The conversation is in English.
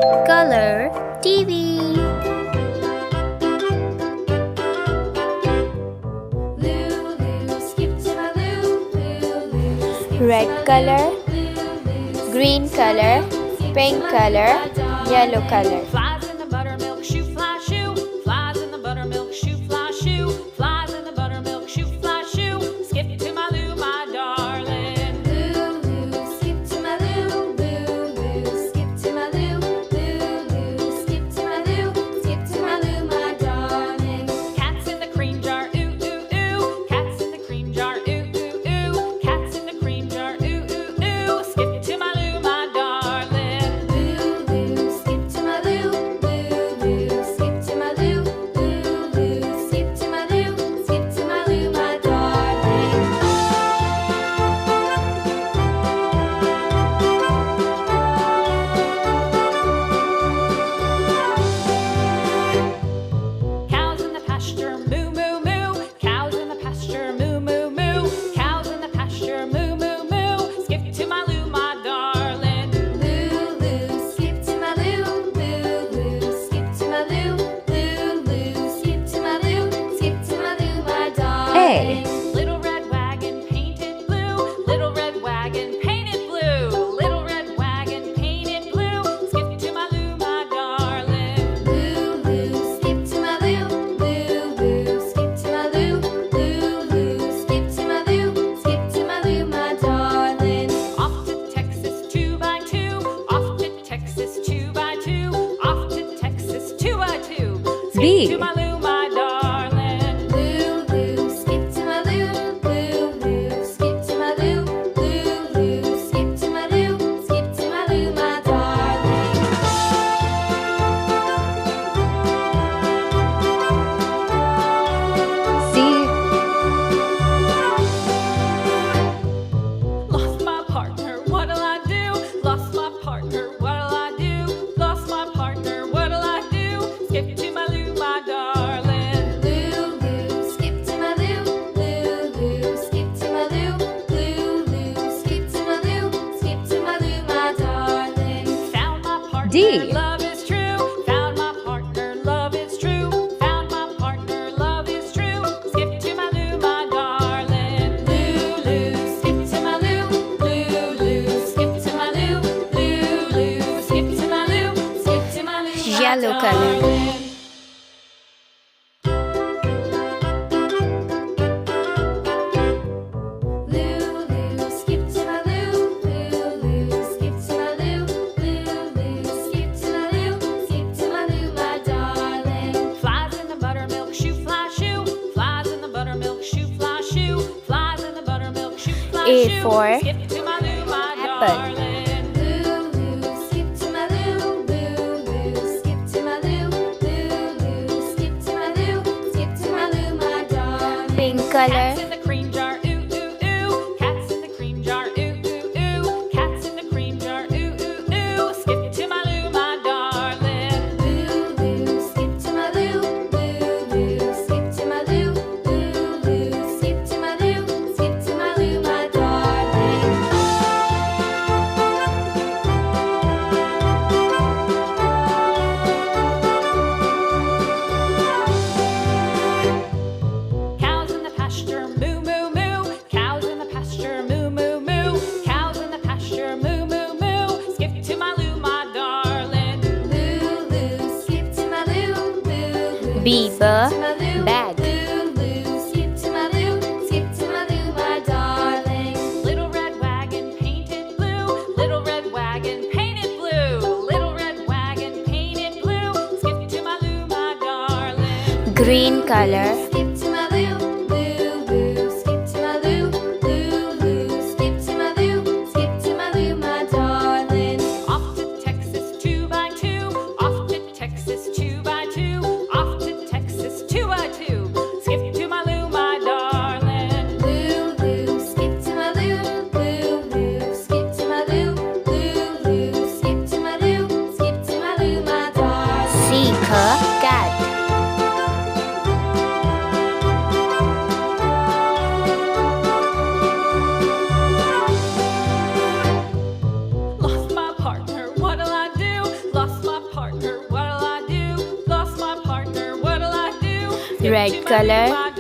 Color TV. Red color, green color, pink color, yellow color. Flies in the buttermilk shoe fly shoe. Flies in the buttermilk shoe fly shoe. Flies in the buttermilk shoe fly shoe. Skip to my Lou, my darling. Lou, skip to my Lou. Lou, skip to my Lou. Lou, skip to my Lou. Skip to my Lou, my darling. Cats in the cream jar, ooh ooh ooh. Cats in the cream jar, ooh ooh ooh. Cats in the cream jar, ooh ooh ooh. Skip to my Lou, my darling. Lou, skip to my Lou. Lou, skip to my Lou. Lou, skip to my Lou. Skip to my Lou, my darling. Cows in the pasture, moo moo moo. Cows in the pasture, moo moo moo. Cows in the pasture, moo moo moo. Skip to my Lou, my darling. Lou, skip to my Lou. Lou, skip to my Lou. Lou, skip to my Lou. Skip to my Lou, my darling. Little red wagon painted blue. Little red wagon painted blue. Little red wagon painted blue. Skip to my Lou, my darling. Lou, skip to my Lou. Lou, skip to my Lou. Lou, skip to my Lou. Skip to my Lou, my darling. Off to Texas 2x2. Off to Texas 2x2. Off to Texas 2x2. Skip B. to my Lou, my darling. Lou, skip to my Lou. Lou, skip to my Lou. Lou, skip to my Lou. Skip to my Lou, my darling. C. Lost my partner, what'll I do? Lost my partner, what'll I do? Lost my partner, what'll I do? Skip to my Lou, my darling. Lou, skip to my Lou. Lou, skip to my Lou. Lou, skip to my Lou. Skip to my Lou, my darling. Found my partner, D. love is true. Found my partner, love is true. Found my partner, love is true. Skip to my Lou, my darling. Lou, skip to my Lou. Lou, skip to my Lou. Lou, skip to my Lou. Skip to my Lou, my Yellow color. darling. Lou, skip to my Lou. Lou, skip to my Lou. Lou, skip to my Lou. Skip to my Lou, my darling. Flies in the buttermilk shoe fly shoe. Flies in the buttermilk shoe fly shoe. Flies in the buttermilk shoe fly A shoe. for Skip to my Lou, my apple. darling. Lou, skip to my Lou. Lou, skip to my Lou. Lou, skip to my Lou. Skip to my Lou, my darling. Pink color, Cats in the cream jar, ooh ooh ooh. Cats in the cream jar, ooh ooh ooh. Cats in the cream jar, ooh ooh ooh. Skip to my Lou, my darling. Lou, skip to my Lou. Lou, skip to my Lou. Lou, skip to my Lou. Skip to my Lou, my darling. Cows in the pasture, moo moo moo. Cows in the pasture, moo moo moo. Cows in the pasture, moo moo moo. Skip to my Lou, my darling. Lou, skip to my Lou. Lou, B skip for to my Lou. bag. Lou, skip to my Lou. Skip to my Lou, my darling. Little red wagon painted blue. Little red wagon painted blue. Little red wagon painted blue. Skip to my Lou, my darling. green color, Skip to my Lou. Lou, skip to my Lou. Lou, skip to my Lou. Skip to my Lou, my darling. Off to Texas 2x2. Off to Texas 2x2. Off to Texas 2x2. Skip to my Lou, my darling. Lou, skip to my Lou. Lou, skip to my Lou. Lou, skip to my Lou. Skip to my Lou, my darling. C for cat, red color,